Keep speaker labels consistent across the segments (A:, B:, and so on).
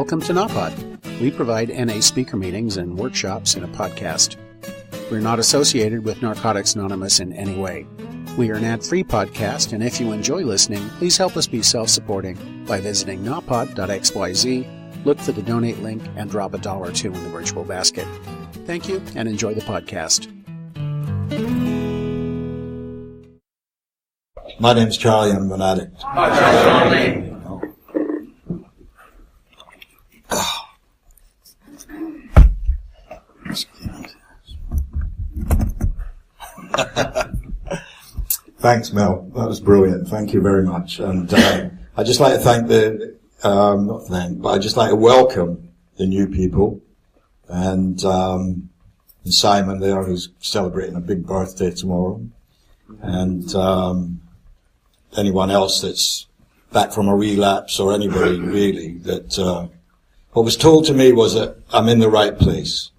A: Welcome to NApod. We provide NA speaker meetings and workshops in a podcast. We're not associated with Narcotics Anonymous in any way. We are an ad-free podcast, and if you enjoy listening, please help us be self-supporting by visiting napod.xyz, look for the donate link, and drop $1 or $2 in the virtual basket. Thank you, and enjoy the podcast.
B: My name's Charlie, I'm an addict.
C: Hi, Charlie.
B: Thanks, Mel. That was brilliant. Thank you very much. And I'd just like to thank I'd just like to welcome the new people and Simon there, who's celebrating a big birthday tomorrow, and anyone else that's back from a relapse, or anybody really that what was told to me was that I'm in the right place.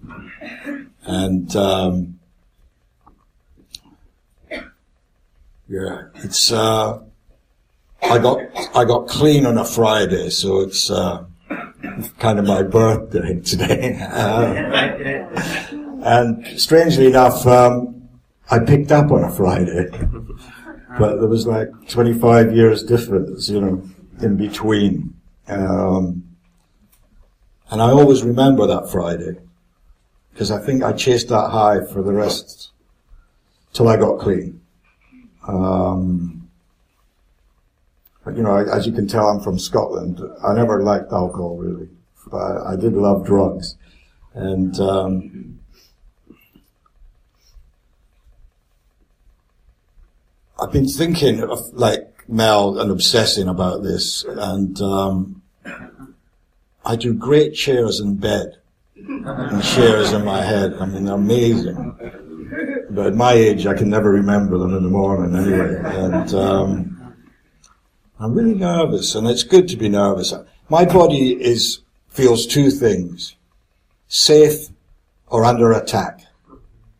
B: And yeah, it's I got clean on a Friday, so it's kind of my birthday today. And strangely enough, I picked up on a Friday, but there was like 25 years difference, in between. And I always remember that Friday, because I think I chased that high for the rest till I got clean. But as you can tell, I'm from Scotland. I never liked alcohol really, but I did love drugs. And I've been thinking of, like Mel, and obsessing about this, and I do great chairs in bed and chairs in my head. I mean, they're amazing. But at my age, I can never remember them in the morning anyway. And I'm really nervous, and it's good to be nervous. My body feels two things: safe or under attack.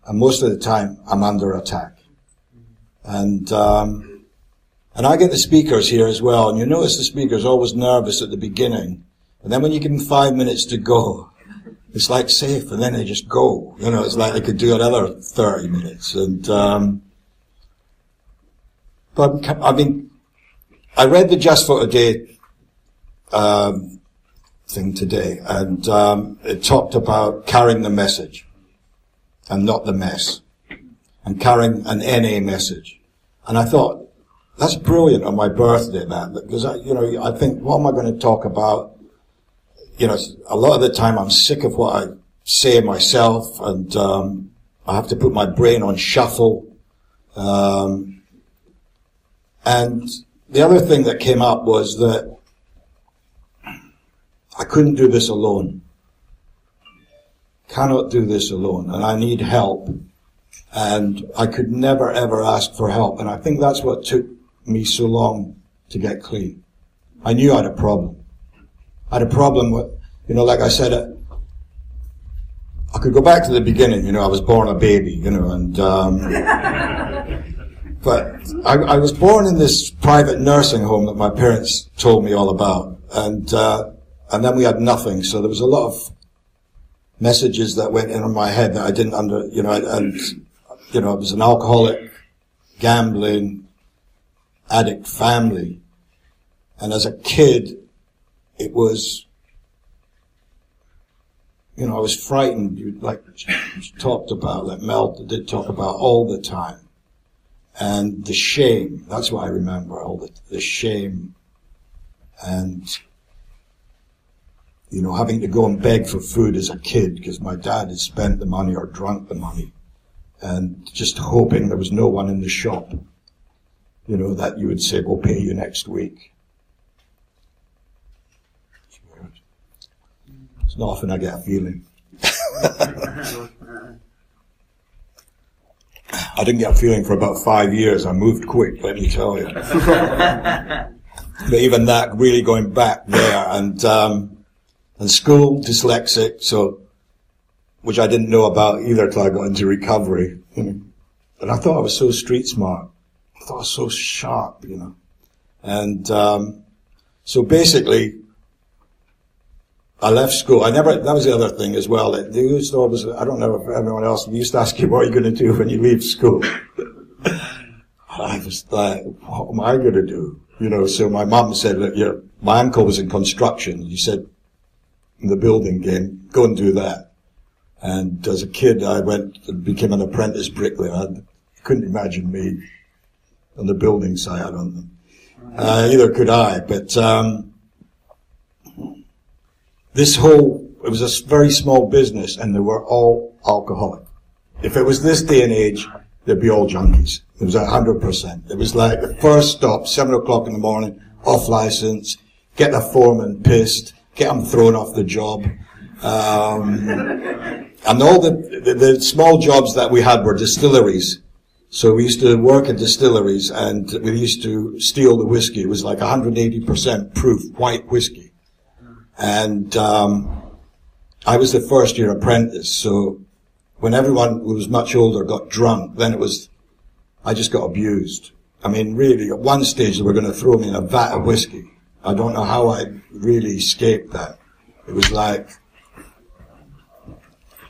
B: And most of the time, I'm under attack. And I get the speakers here as well, and you notice the speaker's always nervous at the beginning, and then when you give them 5 minutes to go, it's like safe, and then they just go. It's like they could do another 30 minutes. And but I read the Just for Today thing today, and it talked about carrying the message and not the mess, and carrying an NA message. And I thought, that's brilliant on my birthday, man, because I think, what am I going to talk about? A lot of the time I'm sick of what I say myself, and I have to put my brain on shuffle. And the other thing that came up was that I couldn't do this alone. Cannot do this alone, and I need help. And I could never, ever ask for help. And I think that's what took me so long to get clean. I knew I had a problem. I had a problem with, like I said, I could go back to the beginning, I was born a baby, and, but I was born in this private nursing home that my parents told me all about, and then we had nothing, so there was a lot of messages that went in my head that I didn't it was an alcoholic, gambling, addict family, and as a kid, it was, I was frightened, like talked about, like Mel did talk about all the time. And the shame, that's what I remember, all the shame. And, having to go and beg for food as a kid because my dad had spent the money or drunk the money. And just hoping there was no one in the shop, that you would say, we'll pay you next week. It's not often I get a feeling. I didn't get a feeling for about 5 years. I moved quick, let me tell you. But even that, really going back there, and school, dyslexic, so, which I didn't know about either till I got into recovery. And I thought I was so street smart. I thought I was so sharp, And so basically, I left school. That was the other thing as well. They used to always, I don't know if everyone else used to ask you, what are you going to do when you leave school? I was like, what am I going to do? You know, so my mum said, look, my uncle was in construction. He said, in the building game, go and do that. And as a kid, I went and became an apprentice bricklayer. I couldn't imagine me on the building side. I don't know. Either could I, but, it was a very small business, and they were all alcoholic. If it was this day and age, they'd be all junkies. It was 100%. It was like the first stop, 7 o'clock in the morning, off license, get the foreman pissed, get them thrown off the job. And all the small jobs that we had were distilleries. So we used to work in distilleries, and we used to steal the whiskey. It was like 180% proof white whiskey. And I was the first year apprentice, so when everyone who was much older got drunk, then I just got abused. I mean, really, at one stage they were going to throw me in a vat of whiskey. I don't know how I really escaped that. It was like,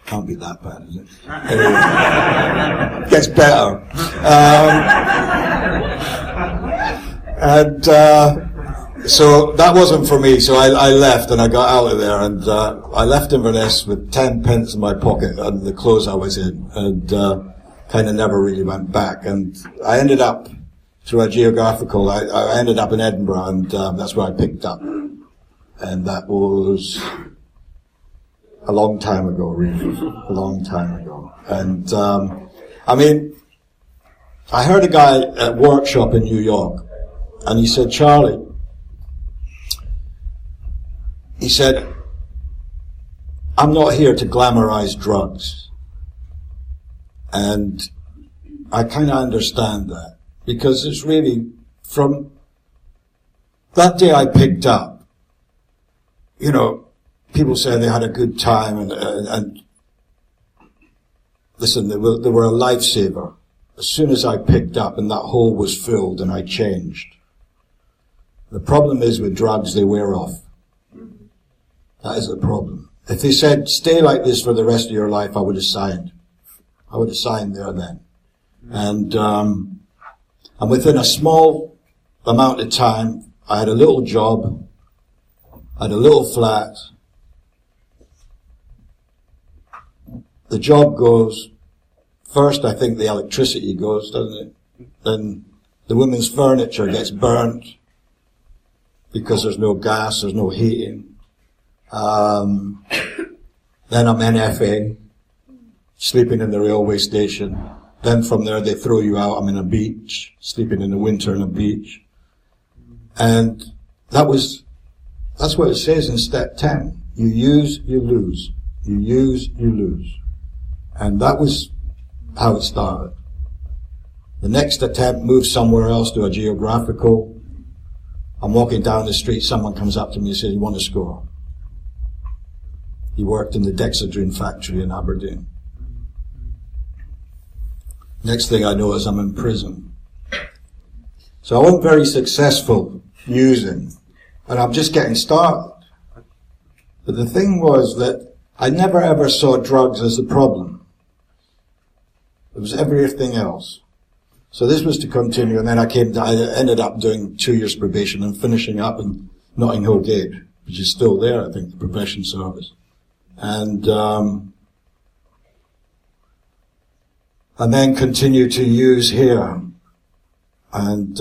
B: can't be that bad, is it? Anyway, gets better. So that wasn't for me, so I left and I got out of there, and I left Inverness with 10 pence in my pocket and the clothes I was in, and kind of never really went back. And I ended up, through a geographical, I ended up in Edinburgh, and that's where I picked up. And that was a long time ago, really. A long time ago. And, I mean, I heard a guy at a workshop in New York, and he said, Charlie, he said, I'm not here to glamorize drugs. And I kind of understand that, because it's really, from that day I picked up, you know, people say they had a good time, and listen, they were a lifesaver. As soon as I picked up and that hole was filled and I changed. The problem is with drugs, they wear off. That is the problem. If they said, stay like this for the rest of your life, I would have signed. I would have signed there then. And within a small amount of time, I had a little job, I had a little flat. The job goes. First, I think the electricity goes, doesn't it? Then the women's furniture gets burnt because there's no gas, there's no heating. Then I'm NFA, sleeping in the railway station. Then from there they throw you out. I'm in a beach, sleeping in the winter in a beach. And that's what it says in step 10. You use, you lose. You use, you lose. And that was how it started. The next attempt moves somewhere else to a geographical. I'm walking down the street, someone comes up to me and says, you want to score? He worked in the Dexedrine factory in Aberdeen. Next thing I know is I'm in prison. So I wasn't very successful using, and I'm just getting started. But the thing was that I never ever saw drugs as the problem. It was everything else. So this was to continue, and then I ended up doing 2 years probation and finishing up in Notting Hill Gate, which is still there, I think, the probation service. And then continue to use here, and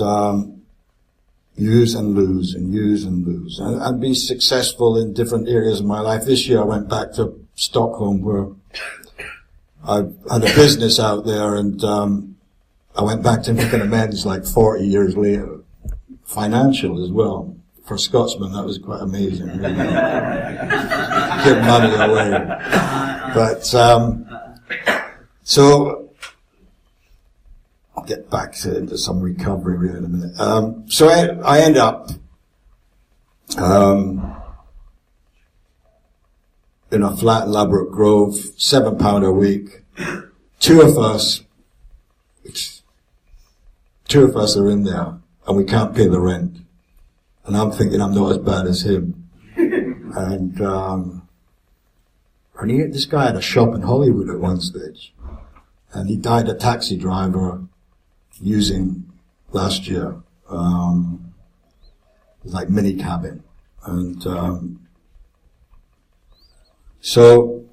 B: use and lose, and use and lose, and be successful in different areas of my life. This year I went back to Stockholm, where I had a business out there, and I went back to making amends like 40 years later, financial as well. For a Scotsman, that was quite amazing, really. Give money away. But, so, I'll get back into some recovery really in a minute. So I end up, in a flat in Ladbroke Grove, £7 a week. Two of us are in there, and we can't pay the rent. And I'm thinking I'm not as bad as him. And this guy had a shop in Hollywood at one stage. And he died a taxi driver using last year. It was like mini cabin. And so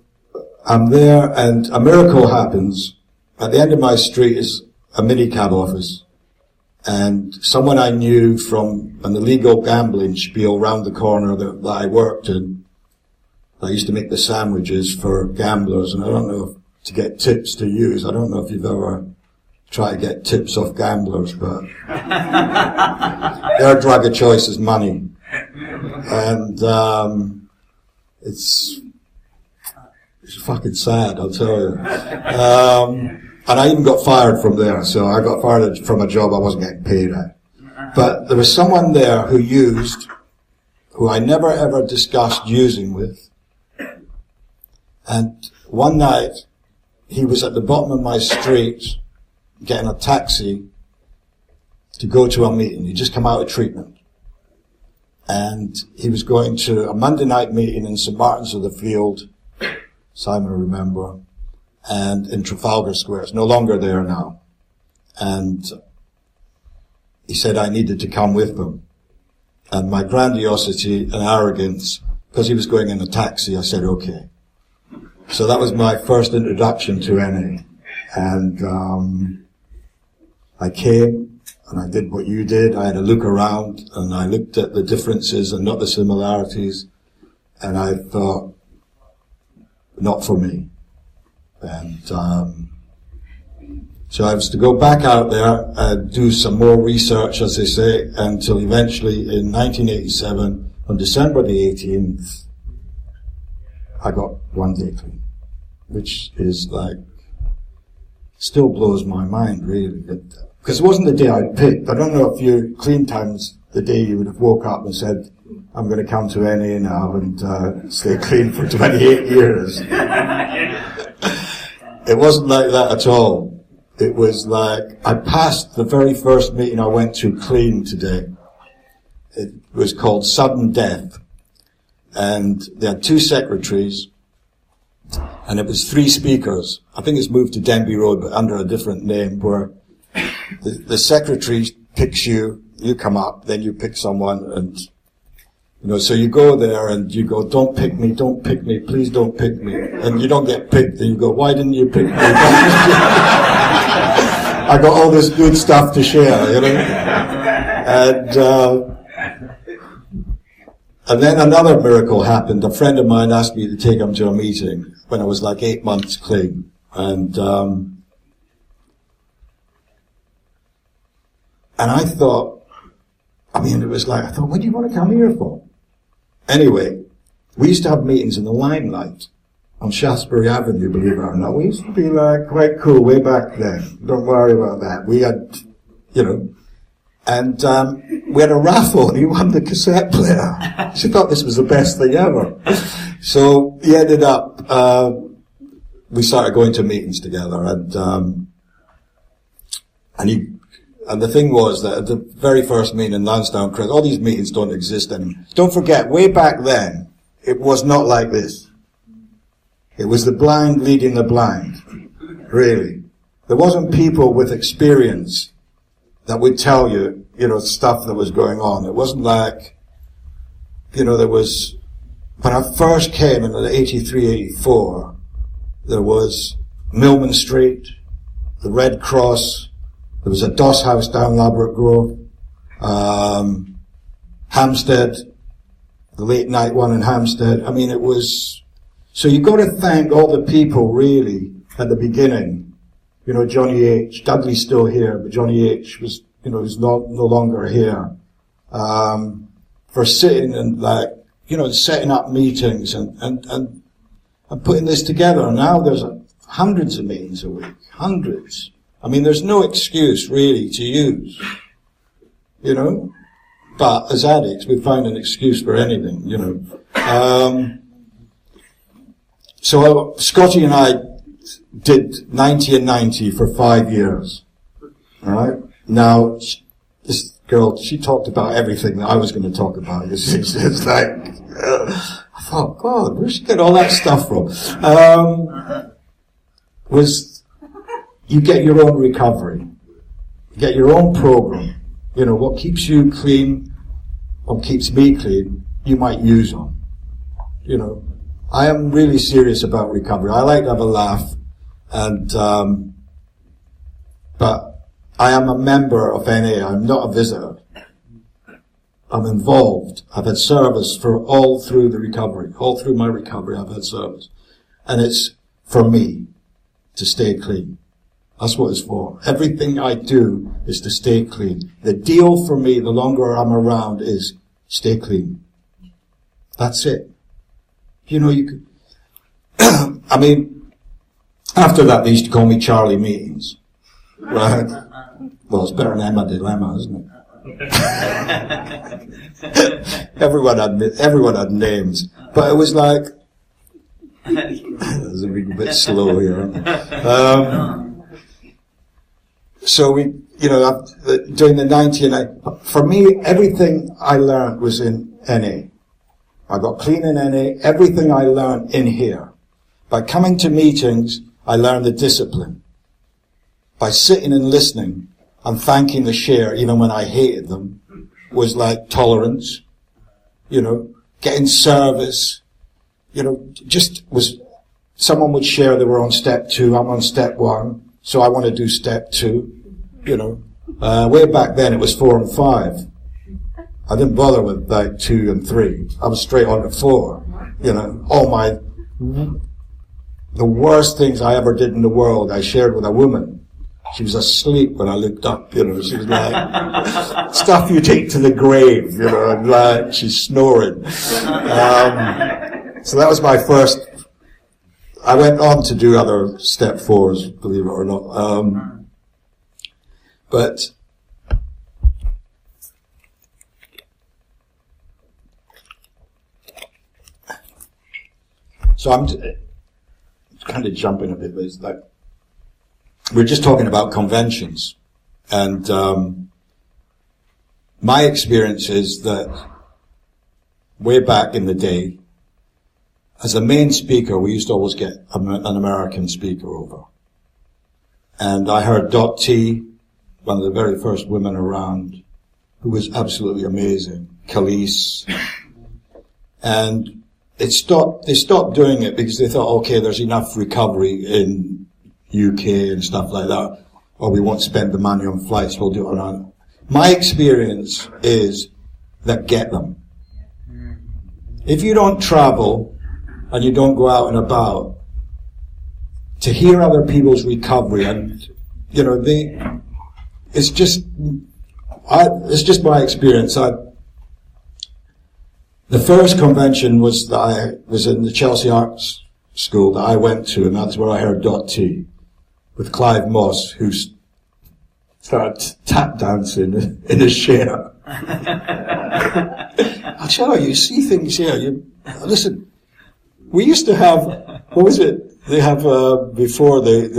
B: I'm there, and a miracle happens. At the end of my street is a minicab office, and someone I knew from an illegal gambling spiel round the corner that I worked in. I used to make the sandwiches for gamblers, and I don't know if to get tips to use. I don't know if you've ever tried to get tips off gamblers, but their drug of choice is money. And it's fucking sad, I'll tell you. And I even got fired from there, so I got fired from a job I wasn't getting paid at. But there was someone there who I never ever discussed using with. And one night, he was at the bottom of my street getting a taxi to go to a meeting. He'd just come out of treatment. And he was going to a Monday night meeting in St. Martin's of the Field, Simon will remember, and in Trafalgar Square. It's no longer there now. And he said I needed to come with them. And my grandiosity and arrogance, because he was going in a taxi, I said, okay. So that was my first introduction to NA. And I came, and I did what you did. I had a look around, and I looked at the differences and not the similarities. And I thought, not for me. And so I was to go back out there and do some more research, as they say, until eventually in 1987, on December the 18th, I got 1 day clean, which is like, still blows my mind, really. Because it wasn't the day I picked. I don't know if your clean time's the day you would have woke up and said, I'm going to come to NA now and stay clean for 28 years. It wasn't like that at all. It was like, I passed the very first meeting I went to clean today. It was called Sudden Death. And they had 2 secretaries, and it was 3 speakers. I think it's moved to Denby Road, but under a different name, where the secretary picks you, you come up, then you pick someone, and so you go there and you go, don't pick me, please don't pick me. And you don't get picked, and you go, why didn't you pick me? I got all this good stuff to share, And then another miracle happened. A friend of mine asked me to take him to a meeting when I was like 8 months clean. And I thought, what do you want to come here for? Anyway, we used to have meetings in the Limelight on Shaftesbury Avenue, believe it or not. We used to be like quite cool way back then. Don't worry about that. We had, and we had a raffle, and he won the cassette player. She thought this was the best thing ever. So he ended up, we started going to meetings together, and the thing was that at the very first meeting in Lansdowne Crest, all these meetings don't exist anymore. Don't forget, way back then, it was not like this. It was the blind leading the blind, really. There wasn't people with experience that would tell you, stuff that was going on. It wasn't like, there was, when I first came in 83, 84, there was Millman Street, the Red Cross, there was a DOS house down Labrador Grove, Hampstead, the late night one in Hampstead. I mean, it was, so you got to thank all the people really at the beginning. Johnny H. Dudley's still here, but Johnny H. was, he's no longer here, for sitting and setting up meetings and putting this together. And now there's hundreds of meetings a week, hundreds. I mean, there's no excuse really to use, but as addicts, we find an excuse for anything, So Scotty and I did 90 and 90 for 5 years. All right. Now, this girl, she talked about everything that I was going to talk about. It's like, I thought, God, where'd she get all that stuff from? Was you get your own recovery, you get your own program. You know, what keeps you clean, what keeps me clean, you might use on. You know, I am really serious about recovery. I like to have a laugh, and but I am a member of NA. I'm not a visitor. I'm involved. I've had service for all through the recovery. All through my recovery, I've had service. And it's for me to stay clean. That's what it's for. Everything I do is to stay clean. The deal for me, the longer I'm around, is stay clean. That's it. You know, you could, I mean, after that, they used to call me Charlie Meetings. Right? Well, it's better than Emma Dilemma, isn't it? Everyone had names, but it was like, it was a bit slow here. So we, you know, during the 90s, for me, everything I learned was in NA. I got clean in NA, everything I learned in here. By coming to meetings, I learned the discipline. By sitting and listening and thanking the share, even when I hated them, was like tolerance. You know, getting service. You know, just was, someone would share they were on step 2, I'm on step 1, so I want to do step 2. You know, way back then it was 4 and 5. I didn't bother with like 2 and 3. I was straight on to 4. You know, the worst things I ever did in the world, I shared with a woman. She was asleep when I looked up, you know, she was like, stuff you take to the grave, you know, and like, she's snoring. So that was my first, I went on to do other step 4s, believe it or not. But, so I'm kind of jumping a bit, but it's like, we're just talking about conventions. And my experience is that way back in the day, as a main speaker, we used to always get an American speaker over. And I heard Dot T, one of the very first women around, who was absolutely amazing, Khalees. And they stopped doing it because they thought, okay, there's enough recovery in UK and stuff like that, or we won't spend the money on flights, we'll do it on. My experience is that get them. If you don't travel and you don't go out and about to hear other people's recovery, and you know, it's just my experience. The first convention was that I was in the Chelsea Arts School that I went to, and that's where I heard Dot T with Clive Moss, who started tap dancing in his chair. I'll tell you see things here. Listen, we used to have, what was it? They have, before we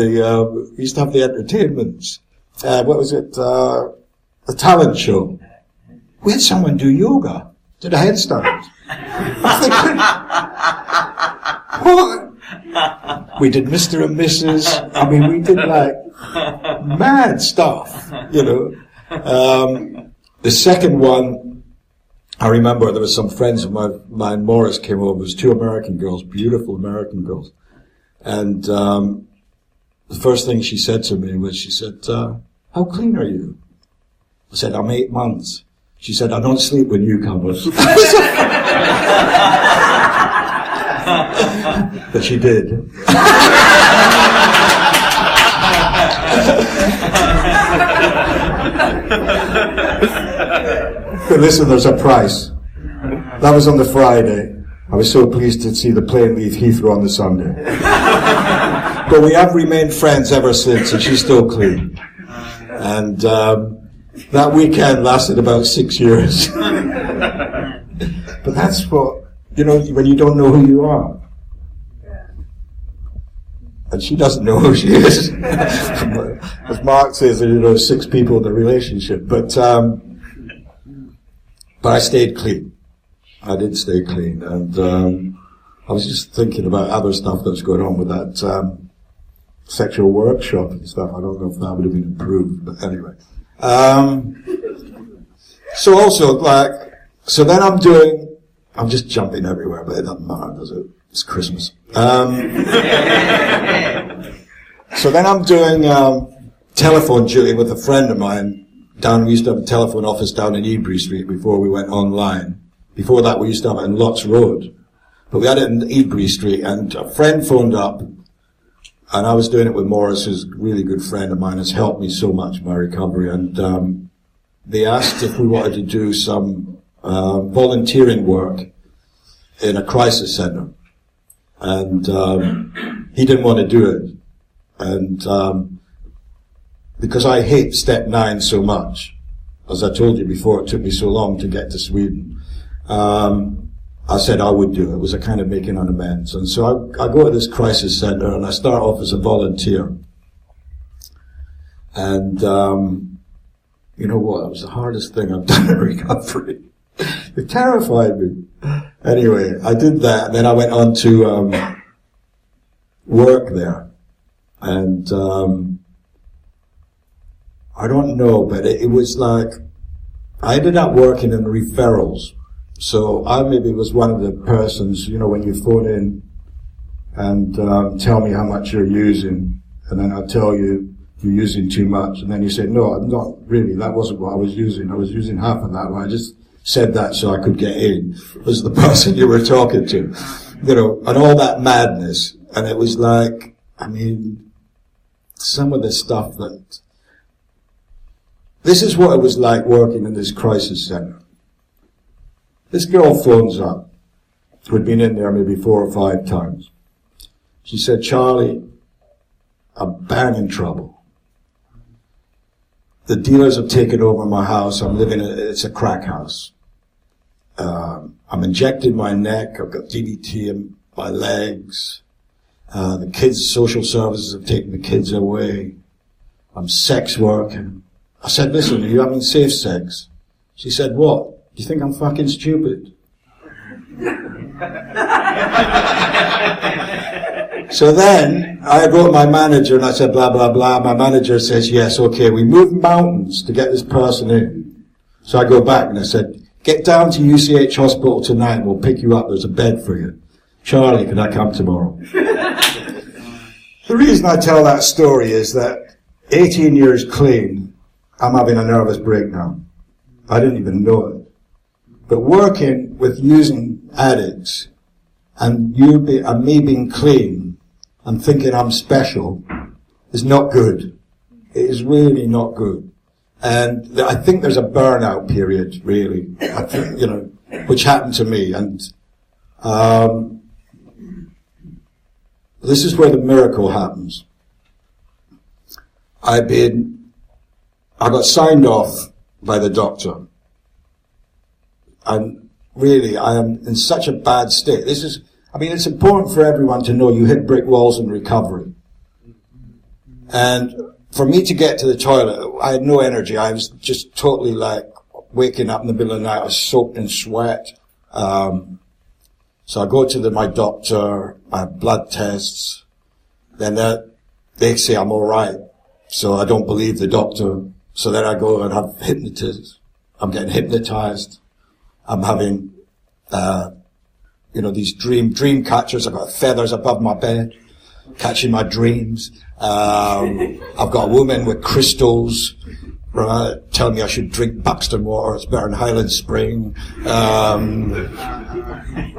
B: used to have the entertainments. What was it? The talent show. We had someone do yoga. Did a headstand. What? We did Mr. and Mrs. I mean, we did like mad stuff, you know. The second one, I remember there was some friends of mine, Morris came over. It was 2 American girls, beautiful American girls. And the first thing she said to me was, she said, how clean are you? I said, I'm 8 months. She said, I don't sleep with newcomers. But she did. But listen, there's a price. That was on the Friday. I was so pleased to see the plane leave Heathrow on the Sunday. But we have remained friends ever since, and she's still clean. And that weekend lasted about 6 years. But that's what, you know, when you don't know who you are. And she doesn't know who she is. As Mark says, you know, 6 people in the relationship. But But I stayed clean. I did stay clean. And I was just thinking about other stuff that's going on with that sexual workshop and stuff. I don't know if that would have been improved, but anyway. So also, so then I'm just jumping everywhere, but it doesn't matter, does it? It's Christmas. So then I'm doing telephone duty with a friend of mine we used to have a telephone office down in Ebury Street before we went online. Before that, we used to have it in Lotts Road. But we had it in Ebury Street, and a friend phoned up, and I was doing it with Morris, who's a really good friend of mine, has helped me so much in my recovery, and they asked if we wanted to do some volunteering work in a crisis centre. And he didn't want to do it. And because I hate Step 9 so much, as I told you before, it took me so long to get to Sweden, I said I would do it. It was a kind of making an amends. And so I go to this crisis centre, and I start off as a volunteer. And you know what? It was the hardest thing I've done in recovery. It terrified me. Anyway, I did that, and then I went on to work there. And I don't know, but it was like, I ended up working in referrals. So I maybe was one of the persons, you know, when you phone in and tell me how much you're using, and then I tell you you're using too much, and then you say, no, I'm not really, that wasn't what I was using. I was using half of that. I just said that so I could get in. It was the person you were talking to, you know, and all that madness. And it was like, I mean, some of the stuff that, this is what it was like working in this crisis centre. This girl phones up, who'd been in there maybe 4 or 5 times. She said, Charlie, I'm bang in trouble. The dealers have taken over my house. I'm living in it's a crack house. I'm injecting my neck. I've got DDT in my legs. The kids, social services have taken the kids away. I'm sex working. I said, listen, are you having safe sex? She said, what? Do you think I'm fucking stupid? So then, I wrote to my manager and I said, blah, blah, blah. My manager says, yes, okay, we moved mountains to get this person in. So I go back and I said, get down to UCH Hospital tonight and we'll pick you up. There's a bed for you. Charlie, can I come tomorrow? The reason I tell that story is that 18 years clean, I'm having a nervous breakdown. I didn't even know it. But working with using addicts and me being clean and thinking I'm special is not good. It is really not good. And I think there's a burnout period, really, I think, you know, which happened to me. And this is where the miracle happens. I got signed off by the doctor. And really, I am in such a bad state. It's important for everyone to know you hit brick walls in recovery. And for me to get to the toilet, I had no energy. I was just totally like waking up in the middle of the night. I was soaked in sweat. So I go to my doctor, I have blood tests. Then they say I'm all right. So I don't believe the doctor. So then I go and have hypnotism. I'm getting hypnotized. I'm having, these dream catchers. I've got feathers above my bed, catching my dreams. I've got a woman with crystals, telling me I should drink Buxton water. It's better than Highland Spring.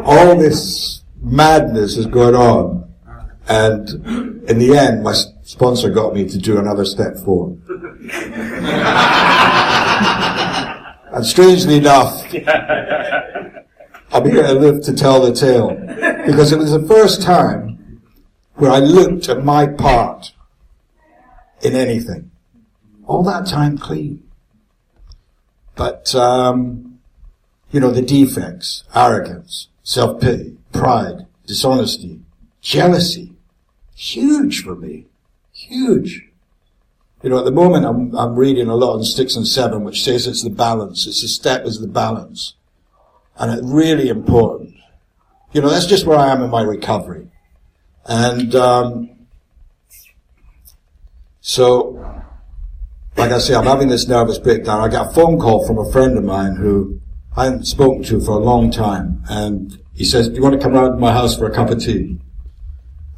B: All this madness is going on. And in the end, my sponsor got me to do another step forward. And strangely enough, I'm here to live to tell the tale. Because it was the first time where I looked at my part in anything. All that time clean. But, the defects, arrogance, self-pity, pride, dishonesty, jealousy, huge for me. Huge. You know, at the moment I'm reading a lot on 6 and 7, which says it's the balance. It's the step is the balance. And it's really important. You know, that's just where I am in my recovery. And, so, like I say, I'm having this nervous breakdown. I got a phone call from a friend of mine who I hadn't spoken to for a long time. And he says, do you want to come round to my house for a cup of tea?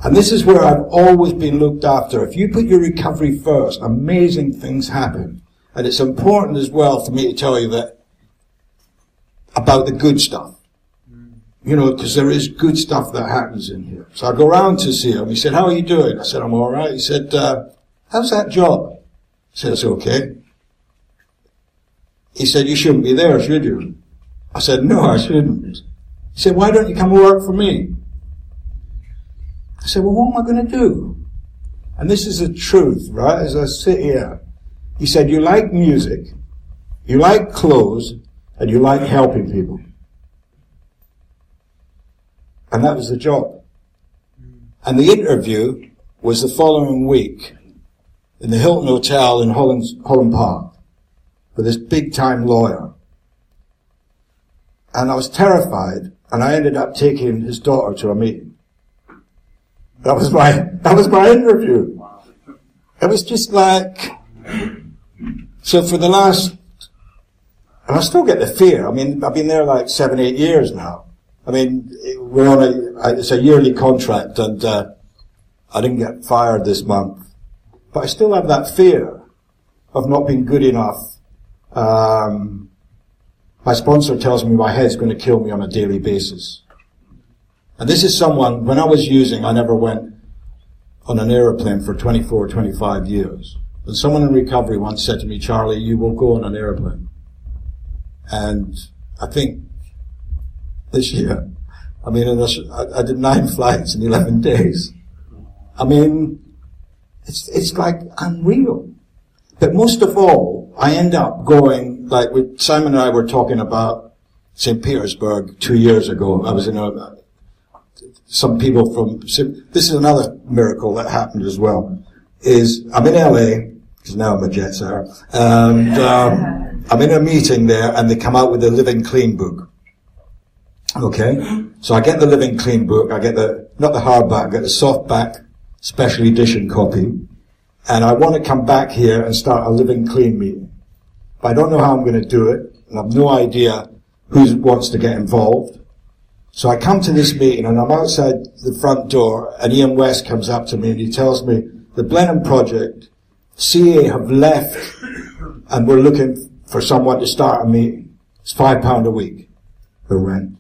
B: And this is where I've always been looked after. If you put your recovery first, amazing things happen. And it's important as well for me to tell you that about the good stuff. You know, because there is good stuff that happens in here. So I go round to see him. He said, how are you doing? I said, I'm all right. He said, how's that job? I said, it's okay. He said, you shouldn't be there, should you? I said, no, I shouldn't. He said, why don't you come and work for me? I said, well, what am I going to do? And this is the truth, right? As I sit here, he said, you like music, you like clothes, and you like helping people. And that was the job. And the interview was the following week in the Hilton Hotel in Holland Park with this big-time lawyer. And I was terrified, and I ended up taking his daughter to a meeting. That was my interview. It was just like, so for the last, and I still get the fear. I mean, I've been there like 7, 8 years now. I mean, we're on it's a yearly contract, and I didn't get fired this month. But I still have that fear of not being good enough. My sponsor tells me my head's going to kill me on a daily basis. And this is someone, when I was using, I never went on an aeroplane for 24 or 25 years. And someone in recovery once said to me, Charlie, you will go on an aeroplane. And I think this year, I mean, I did 9 flights in 11 days. I mean, it's like unreal. But most of all, I end up going, like with Simon and I were talking about St. Petersburg 2 years ago. I was in some people from, this is another miracle that happened as well, is I'm in LA, because now I'm a jet setter, and I'm in a meeting there, and they come out with the Living Clean book. Okay? So I get the Living Clean book, I get not the hardback, I get the softback special edition copy, and I want to come back here and start a Living Clean meeting. But I don't know how I'm going to do it, and I have no idea who wants to get involved. So I come to this meeting, and I'm outside the front door, and Ian West comes up to me, and he tells me, the Blenheim Project, CA have left, and we're looking for someone to start a meeting. It's £5 a week, the rent.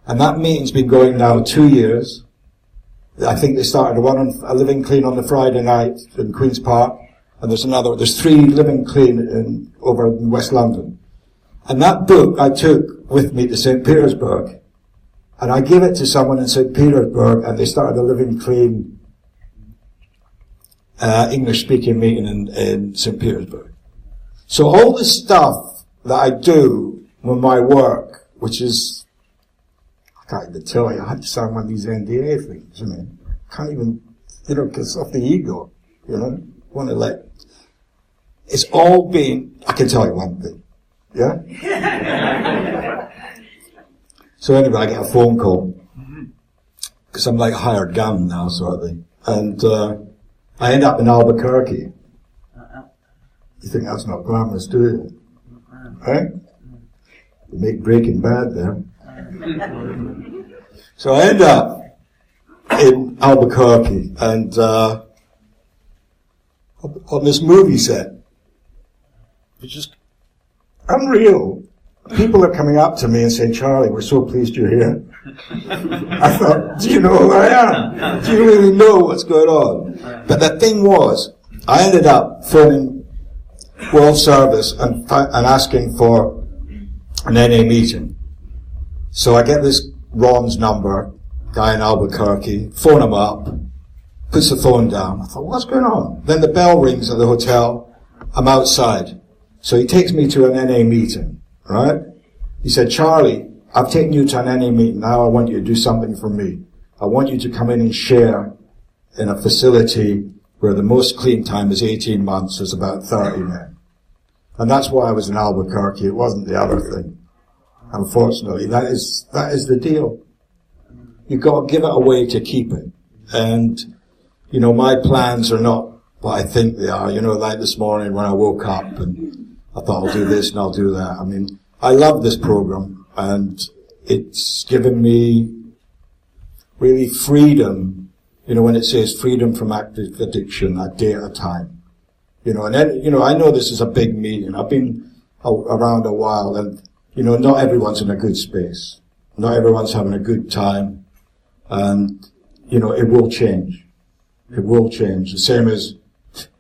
B: And that meeting's been going now 2 years. I think they started a Living Clean on the Friday night in Queen's Park, and there's 3 Living Clean over in West London. And that book I took with me to St. Petersburg, and I gave it to someone in St. Petersburg, and they started a Living Clean English-speaking meeting in St. Petersburg. So all the stuff that I do with my work, which is, I can't even tell you, I had to sign one of these NDA things, I mean, can't even, because of the ego, want to let, it's all been, I can tell you one thing, yeah? So anyway, I get a phone call, because I'm like a hired gun now, sort of thing, and I end up in Albuquerque. You think that's not glamorous, do you? Right? You make Breaking Bad there. So I end up in Albuquerque, and on this movie set. It's just unreal. People are coming up to me and saying, Charlie, we're so pleased you're here. I thought, do you know who I am? Do you really know what's going on? But the thing was, I ended up phoning World Service and asking for an NA meeting. So I get this Ron's number, guy in Albuquerque, phone him up, puts the phone down. I thought, what's going on? Then the bell rings at the hotel. I'm outside. So he takes me to an NA meeting, right? He said, Charlie, I've taken you to an NA meeting. Now I want you to do something for me. I want you to come in and share in a facility where the most clean time is 18 months, there's about 30 men. And that's why I was in Albuquerque. It wasn't the other thing. Unfortunately, that is the deal. You've got to give it away to keep it. And, you know, my plans are not what I think they are. You know, like this morning when I woke up and I thought I'll do this and I'll do that. I mean, I love this program, and it's given me really freedom. You know, when it says freedom from active addiction, a day at a time. You know, and then, you know, I know this is a big meeting. I've been around a while, and, you know, not everyone's in a good space. Not everyone's having a good time. And, you know, it will change. It will change. The same as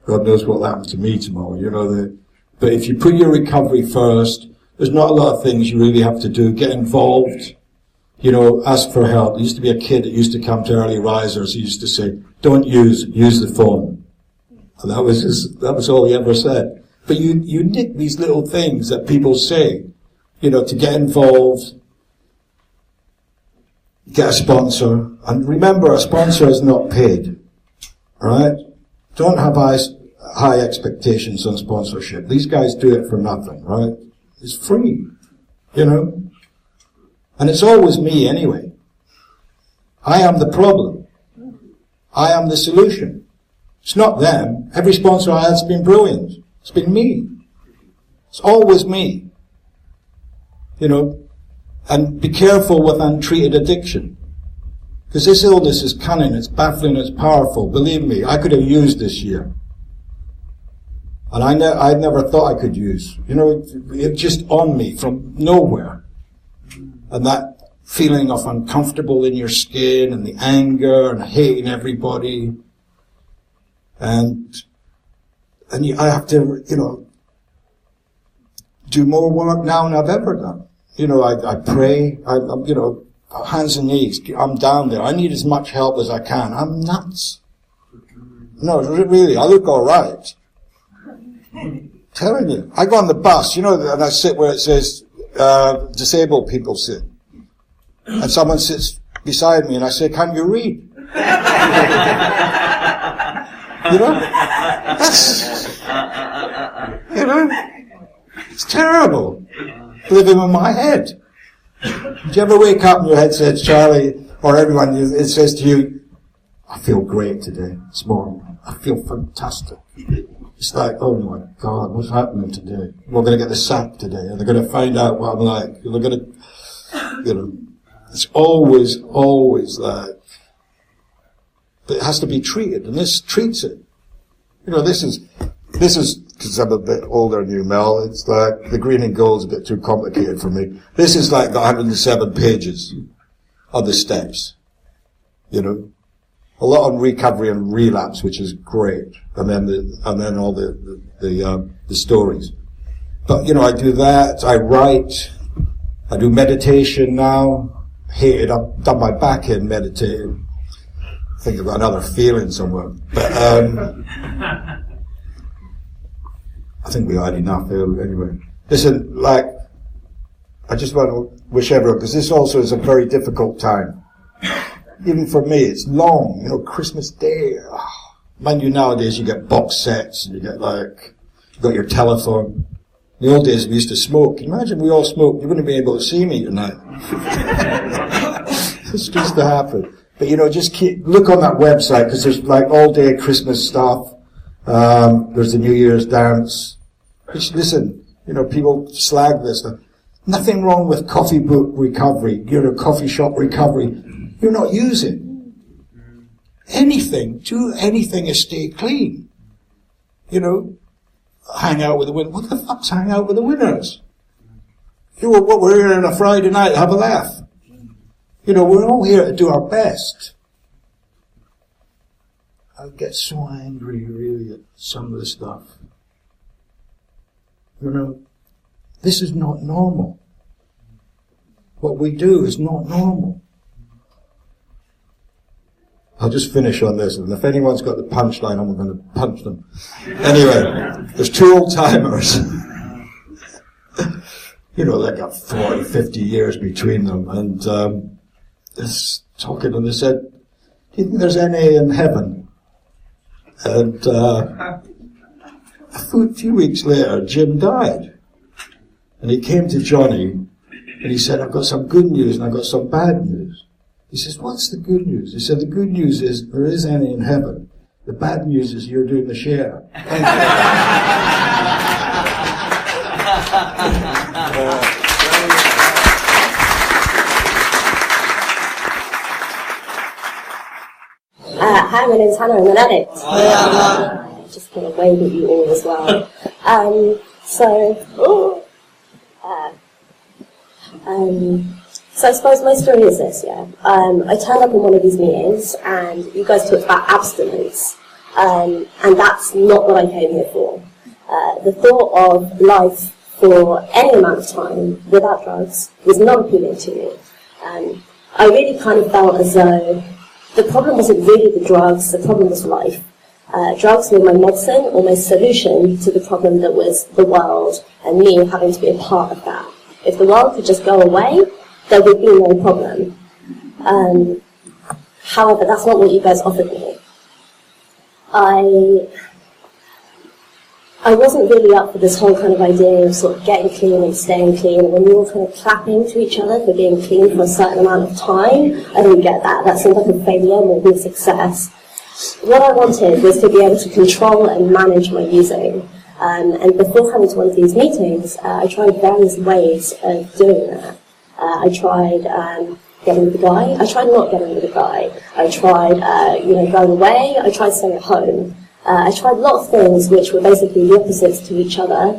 B: God knows what will happen to me tomorrow, you know. But if you put your recovery first, there's not a lot of things you really have to do. Get involved. You know, ask for help. There used to be a kid that used to come to early risers. He used to say, don't use the phone. And that was all he ever said. But you nick these little things that people say, you know, to get involved, get a sponsor. And remember, a sponsor is not paid. Right? Don't have high expectations on sponsorship. These guys do it for nothing, right? It's free, you know? And it's always me anyway. I am the problem. I am the solution. It's not them. Every sponsor I had's been brilliant. It's been me. It's always me. You know? And be careful with untreated addiction. Because this illness is cunning, it's baffling, it's powerful. Believe me, I could have used this year. And I never thought I could use. You know, it just on me from nowhere. And that feeling of uncomfortable in your skin, and the anger, and hating everybody. And I have to, you know, do more work now than I've ever done. You know, I pray, I'm, you know, hands and knees, I'm down there. I need as much help as I can. I'm nuts. No, really, I look all right. Telling you. I go on the bus, you know, and I sit where it says, disabled people sit. And someone sits beside me and I say, can you read? You know? That's, you know, it's terrible. Living in my head. Do you ever wake up and your head says, Charlie, or everyone, it says to you, I feel great today, this morning. I feel fantastic. It's like, oh my God, what's happening today? We're going to get the sack today, and they're going to find out what I'm like. They're going to, you know, it's always like, but it has to be treated, and this treats it. You know, this is, because I'm a bit older than you, Mel, it's like, the green and gold is a bit too complicated for me. This is like the 107 pages of the steps. You know? A lot on recovery and relapse, which is great. And then all the stories. But, you know, I do that, I write, I do meditation now. Hate it, I've done my back in meditating. I think I've got another feeling somewhere. But, I think we had enough anyway. Listen, like, I just want to wish everyone, because this also is a very difficult time. Even for me, it's long, you know, Christmas Day. Oh. Mind you, nowadays you get box sets, and you get like, you got your telephone. In the old days we used to smoke. Imagine we all smoked, you wouldn't be able to see me tonight. This used to happen. But you know, just look on that website, because there's like all day Christmas stuff. There's the New Year's dance. Which, listen, you know, people slag this stuff. Nothing wrong with coffee book recovery, you know, coffee shop recovery. You're not using anything. Do anything to stay clean. You know, hang out with the winners. What the fuck's hang out with the winners? You know, we're here on a Friday night, have a laugh. You know, we're all here to do our best. I get so angry, really, at some of the stuff. You know, this is not normal. What we do is not normal. I'll just finish on this, and if anyone's got the punchline, I'm going to punch them. Anyway, there's two old-timers. You know, they got 40, 50 years between them, and talking, and they said, do you think there's NA in heaven? And a few weeks later, Jim died. And he came to Johnny, and he said, I've got some good news and I've got some bad news. He says, what's the good news? He said, the good news is there is any in heaven. The bad news is you're doing the share.
C: Hi, my name's Hannah. I'm an addict. Just going to wave at you all as well. So I suppose my story is this, yeah. I turned up in one of these meetings, and you guys talked about abstinence, and that's not what I came here for. The thought of life for any amount of time without drugs was not appealing to me. I really kind of felt as though the problem wasn't really the drugs, the problem was life. Drugs were my medicine or my solution to the problem that was the world and me having to be a part of that. If the world could just go away, there would be no problem. However, that's not what you guys offered me. I wasn't really up for this whole kind of idea of sort of getting clean and staying clean. And when you were kind of clapping to each other for being clean for a certain amount of time, I didn't get that. That seemed like a failure more than a success. What I wanted was to be able to control and manage my using. And before coming to one of these meetings, I tried various ways of doing that. I tried getting with the guy. I tried not getting with the guy. I tried, going away. I tried staying at home. I tried a lot of things which were basically the opposites to each other,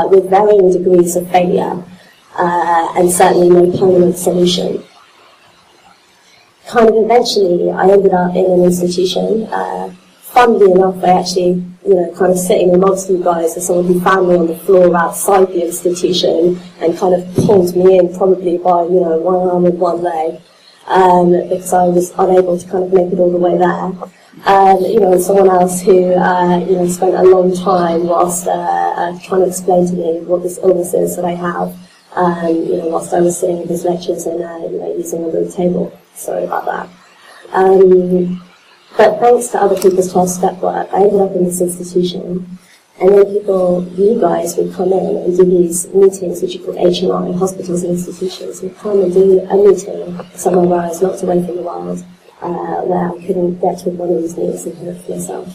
C: with varying degrees of failure, and certainly no permanent solution. Kind of eventually, I ended up in an institution. Funnily enough, I actually, kind of sitting amongst you guys as someone who found me on the floor outside the institution and kind of pulled me in probably by, one arm and one leg, because I was unable to kind of make it all the way there. And someone else who, spent a long time whilst trying to explain to me what this illness is that I have, whilst I was sitting in his lectures and, using a little table. Sorry about that. But thanks to other people's 12-step work, I ended up in this institution. And then you guys would come in and do these meetings, which you call HMI, hospitals and institutions, would come and do a meeting somewhere where I was locked away from the world, where I couldn't get to one of these meetings and hear it for myself.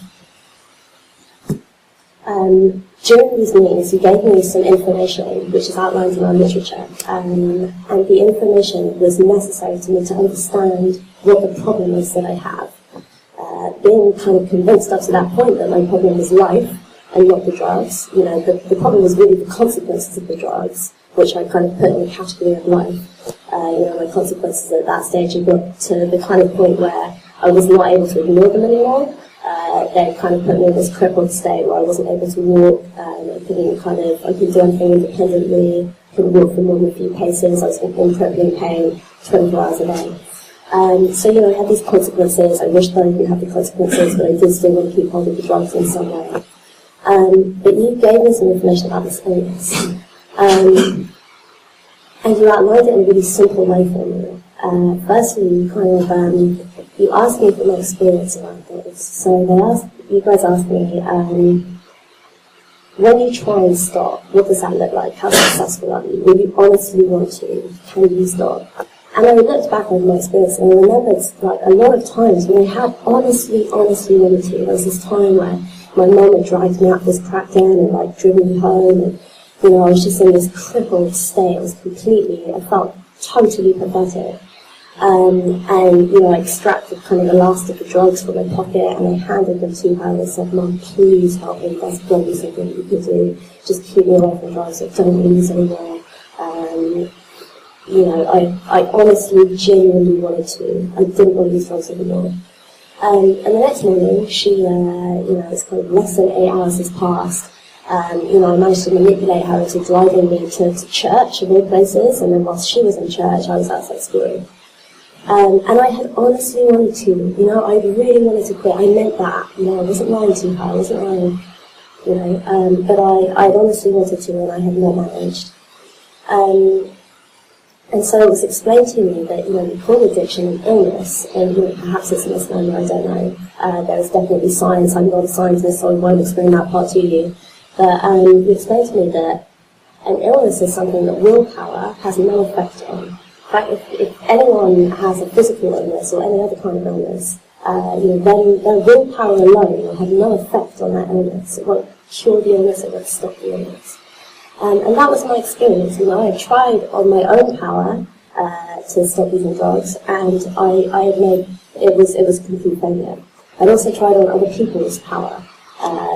C: During these meetings, you gave me some information, which is outlined in our literature, and the information was necessary to me to understand what the problem is that I have. Being kind of convinced up to that point that my problem was life and not the drugs, the problem was really the consequences of the drugs, which I kind of put in the category of life. My consequences at that stage had got to the kind of point where I was not able to ignore them anymore. They kind of put me in this crippled state where I wasn't able to walk, I couldn't do anything independently, couldn't walk for more than a few paces, I was in crippling pain 24 hours a day. So, I had these consequences. I wished that I didn't have the consequences, but I did still want to keep hold of the drugs in some way. But you gave me some information about this illness. And you outlined it in a really simple way for me. Firstly, you asked me for my experience around things. So you guys asked me, when you try and stop, what does that look like? How successful are you? Will you honestly want to? Can you stop? And I looked back on my experience and I remembered a lot of times when I had honestly wanted to. There was this time where my mum had dragged me up this crack den and driven me home, and I was just in this crippled state. I felt totally pathetic. I extracted kind of the last of the drugs from my pocket and I handed them to her and I said, Mum, please help me. There's probably something you can do. Just keep me away from drugs. I don't use anymore. I honestly, genuinely wanted to. I didn't want to use drugs anymore. And the next morning, it's kind of less than 8 hours has passed. I managed to manipulate her into driving me to church of all places, and then whilst she was in church, I was outside school. And I had honestly wanted to, I really wanted to quit. I meant that, I wasn't lying to her, I wasn't lying, but I honestly wanted to, and I had not managed. And so it was explained to me that, we call addiction an illness, and perhaps it's a misnomer, I don't know. There is definitely science. I'm not a scientist, so I won't explain that part to you. But you explained to me that an illness is something that willpower has no effect on. In fact, if anyone has a physical illness or any other kind of illness, then their willpower alone will have no effect on that illness. It won't cure the illness, it won't stop the illness. And that was my experience. I tried on my own power to stop using drugs, and I admit it was a complete failure. I'd also tried on other people's power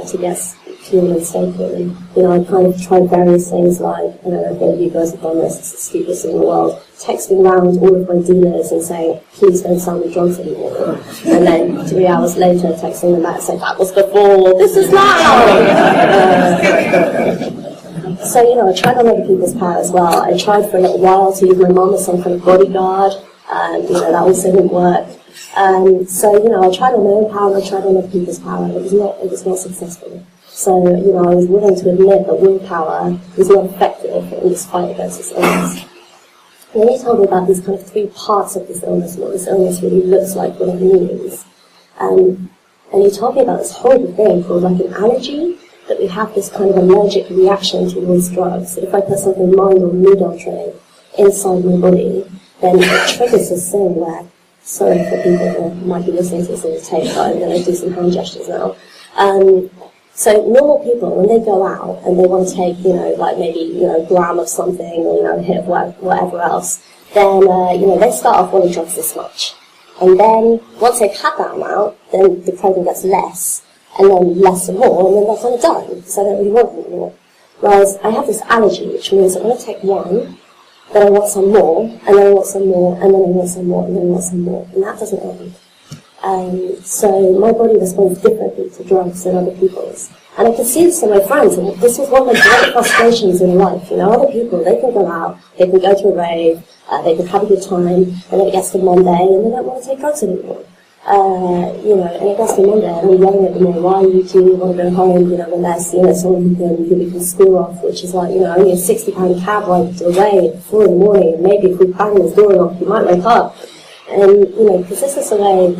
C: to get clean and stay clean. I kind of tried various things like, I don't know if any of you guys have done this, it's the stupidest thing in the world, texting around all of my dealers and saying, please don't sell me drugs anymore. And then 3 hours later texting them back saying, that was before, this is now! So, I tried on other people's power as well. I tried for a little while to use my mum as some kind of bodyguard, and, that also didn't work. So, I tried on my own power, I tried on other people's power, and it was not successful. So, I was willing to admit that willpower was not effective in this fight against this illness. And then he told me about these kind of 3 parts of this illness, what this illness really looks like, what it means. And he told me about this horrible thing called like an allergy, that we have this kind of allergic reaction towards drugs. If I put something mild or mood altering inside my body, then it triggers this thing where, sorry for people who might be listening to this on the tape, but I'm going to do some hand gestures now. So normal people, when they go out and they want to take, like maybe, a gram of something or, a hit of whatever else, then, they start off wanting drugs this much. And then, once they've had that amount, then the craving gets less, and then less and more, and then they're kind of done, because I don't really want it anymore. Whereas I have this allergy, which means that when I take one, then I want some more, and then I want some more, and then I want some more, and then I want some more, and that doesn't end. So my body responds differently to drugs than other people's. And I could see this in my friends, and this was one of my great frustrations in life. Other people, they can go out, they can go to a rave, they can have a good time, and then it gets to Monday, and they don't want to take drugs anymore. And it gets to Monday, and I'm yelling at them all, why you two want to go home, when there's someone who can school off, which is like, only a £60 cab ride away at 4 in the morning, and maybe if we bang this door off, you might wake up. And, because this is the way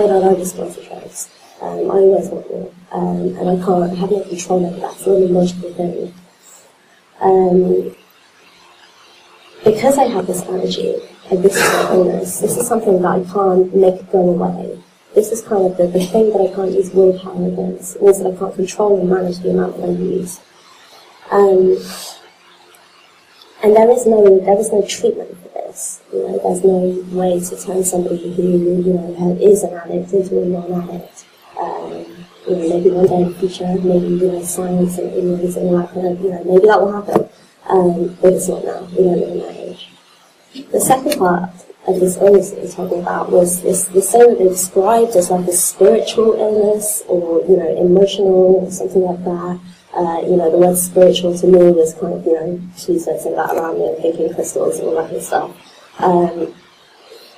C: that I respond to drugs. I always want more. And I have no control over that. It's not a logical thing. Because I have this allergy, and this is my illness, this is something that I can't make go away. This is kind of the thing that I can't use willpower against. It means that I can't control and manage the amount that I use. And there is no treatment for this. There's no way to turn somebody who is an addict into a non-addict. Maybe one day in the future, maybe science and idioms and all that kind of, maybe that will happen. But it's not now. We don't live in that age. The second part of this illness that we're talking about was this thing that they described as like a spiritual illness or emotional or something like that. The word spiritual to me was kind of, please don't say that around me, I'm thinking crystals and all that kind of stuff.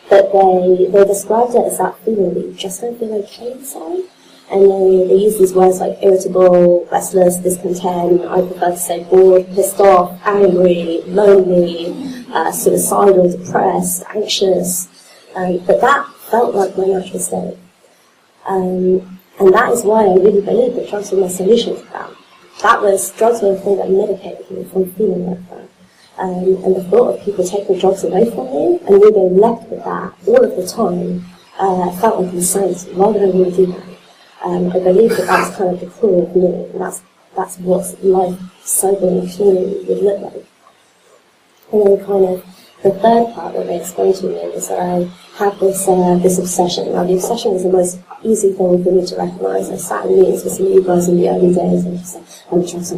C: But they described it as that feeling that you just don't feel okay inside. And then they use these words like irritable, restless, discontent, I prefer to say bored, pissed off, angry, lonely, suicidal, depressed, anxious. But that felt like my natural state. And that is why I really believe that drugs were my solution to that. Drugs were the thing that medicated me from feeling like that. And the thought of people taking drugs away from me and me being left with that all of the time felt like insanity. Why would I want to do that? I believe that that's kind of the core of me, and that's what life sober and clean would look like. And then kind of the third part that they explained to me is that I have this obsession. Now the obsession is the most easy thing for me to recognise. I sat in meetings with some of you guys in the early days and just said, I'm drugs.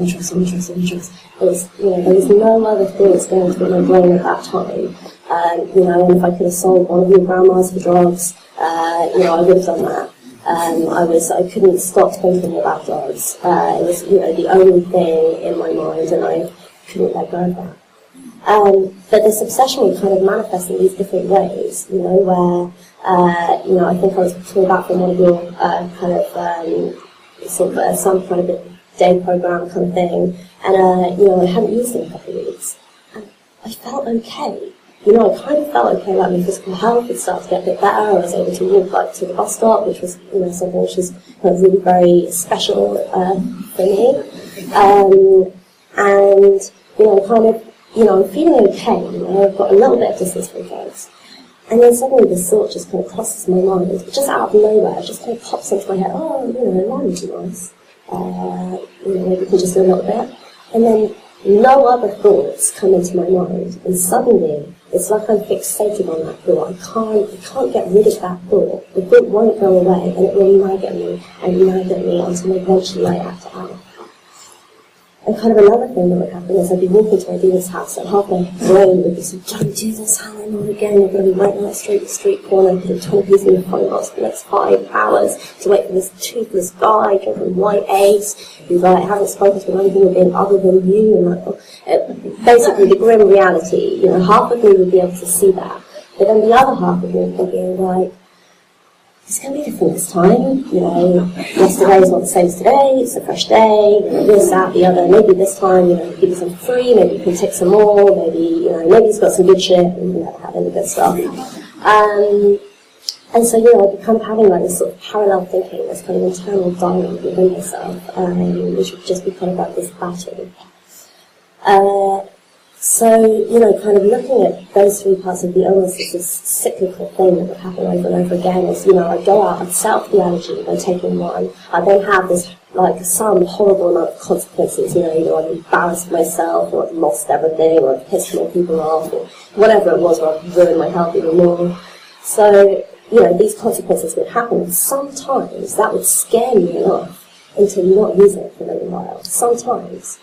C: There was no other thoughts going through my brain at that time. And if I could have sold one of your grandmas for drugs, I would have done that. I couldn't stop thinking about drugs. It was, the only thing in my mind, and I couldn't let go of that. But this obsession would kind of manifest in these different ways, where, I think I was talking about from one of your some kind of a day program kind of thing, and, I hadn't used it in a couple of weeks. And I felt okay. I kind of felt okay about my physical health. It started to get a bit better. I was able to walk like to the bus stop, which was, something which was kind of really very special for me. And I'm feeling okay. I've got a little bit of distance from drugs. And then suddenly this thought just kind of crosses my mind, just out of nowhere. It just kind of pops into my head. Oh, that would be nice. Maybe we can just do a little bit. And then no other thoughts come into my mind, and suddenly it's like I'm fixated on that thought. I can't get rid of that thought. The thought won't go away, and it will nag at me until eventually I act it out. And kind of another thing that would happen is I'd be walking to my dealer's house, and half my brain would be saying, "Don't do this, Helen, not again. You're going to be waiting on the street corner, putting 20 pieces in your phone box for the next 5 hours to wait for this toothless guy drinking white eggs who haven't spoken to anything again other than you." And basically, the grim reality. Half of me would be able to see that, but then the other half of me would be like, it's going to be different this time, yesterday is not the same as today, it's a fresh day, this, that, the other, maybe this time, give you some free, maybe you can take some more, maybe it's got some good shit, and you never have any good stuff. And so, I'd be kind of having like this sort of parallel thinking, this kind of internal dialogue within myself, which would just be kind of like this battle. So, kind of looking at those three parts of the illness as this cyclical thing that would happen over and over again is, I'd go out, I'd set up the allergy by taking one, I'd then have this, some horrible amount of consequences, either I'd embarrassed myself, or I'd lost everything, or I'd pissed more people off, or whatever it was, or I'd ruined my health even more. So, these consequences would happen, and sometimes that would scare me enough into not using it for a little while. Sometimes.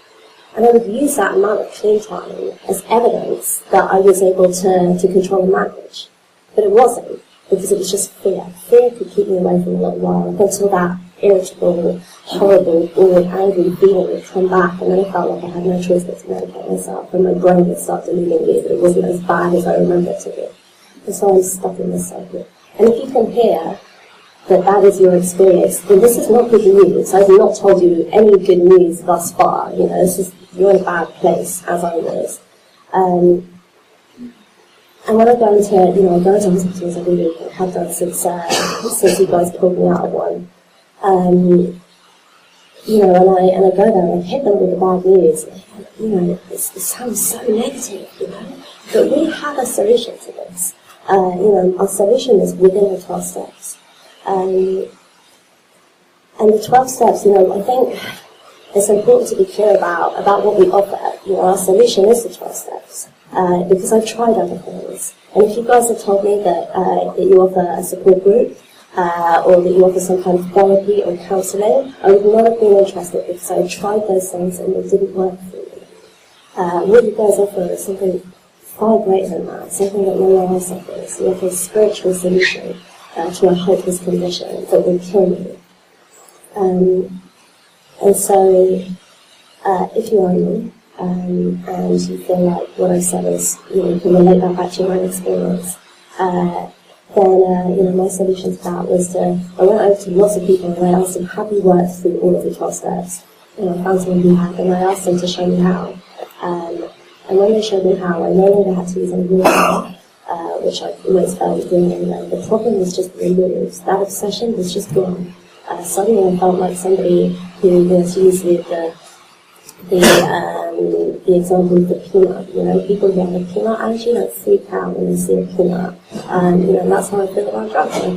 C: And I would use that amount of clean time as evidence that I was able to control and manage. But it wasn't, because it was just fear. Fear could keep me away for a little while until that irritable, horrible, bored, angry feeling would come back, and then I felt like I had no choice but to medicate myself, and my brain would start deluding me that it wasn't as bad as I remember it to be. And so I'm stuck in this cycle. And if you can hear that is your experience, then this is not good news. I've not told you any good news thus far. You're in a bad place, as I was. And when I go into, hospitals, I really have done since you guys pulled me out of one. And I go there and I hit them with the bad news. It sounds so negative, But we have a solution to this. Our solution is within the 12 steps. And the 12 steps, I think it's important to be clear about what we offer. Our solution is the 12 steps, because I've tried other things. And if you guys had told me that you offer a support group, or that you offer some kind of therapy or counselling, I would not have been interested, because I tried those things and they didn't work for me. What you guys offer is something far greater than that, something that no one else offers. You offer a spiritual solution to a hopeless condition that will kill me. And so, if you are me, and you feel like what I said is, you can relate that back to your own experience, then, my solution to that was I went over to lots of people and I asked them, have you worked through all of the 12 steps? I found someone who had, and I asked them to show me how. And when they showed me how, I no longer had to use any willpower, which I always felt was doing anyway. The problem was just removed. That obsession was just gone. Suddenly I felt like somebody who was using the example of the peanut. People who have a peanut allergy freak out when they see a peanut. That's how I feel about drugs. I can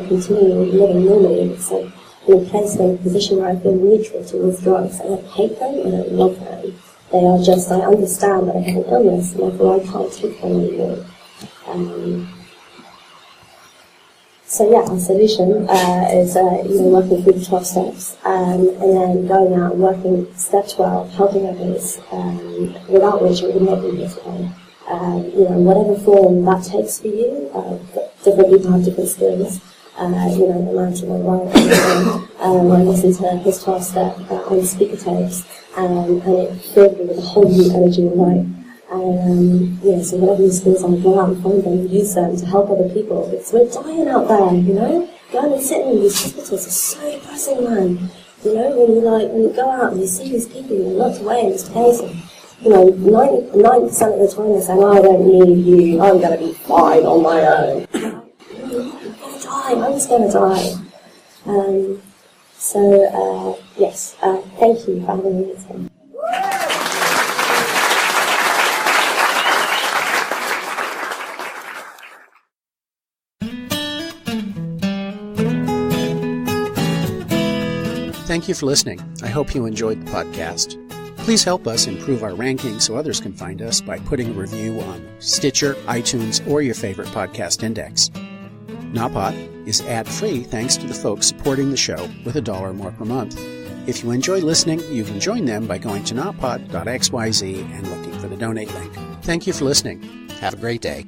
C: continue living normally. It's like being placed in a position where I feel neutral towards drugs. I don't hate them, I don't love them. They are just, I understand that I have an illness, and therefore I can't take them anymore. So our solution is working through the 12 steps, and then going out and working step 12, helping others, without which it would not be this way. Whatever form that takes for you, different people have different skills. The man to my right, I listened to his 12-step on speaker tapes, and it filled me with a whole new energy and light. So whatever these skills are, go out and find them and use them to help other people, because we're dying out there, Going and sitting in these hospitals is so depressing, man. When you go out and you see these people, you're locked away in this place, and 90% of the time they're saying, I don't need you, I'm going to be fine on my own. I'm just going to die. Yes, thank you for having me today.
A: Thank you for listening. I hope you enjoyed the podcast. Please help us improve our ranking so others can find us by putting a review on Stitcher, iTunes, or your favorite podcast index. NApod is ad-free thanks to the folks supporting the show with $1 more per month. If you enjoy listening, you can join them by going to napod.xyz and looking for the donate link. Thank you for listening. Have a great day.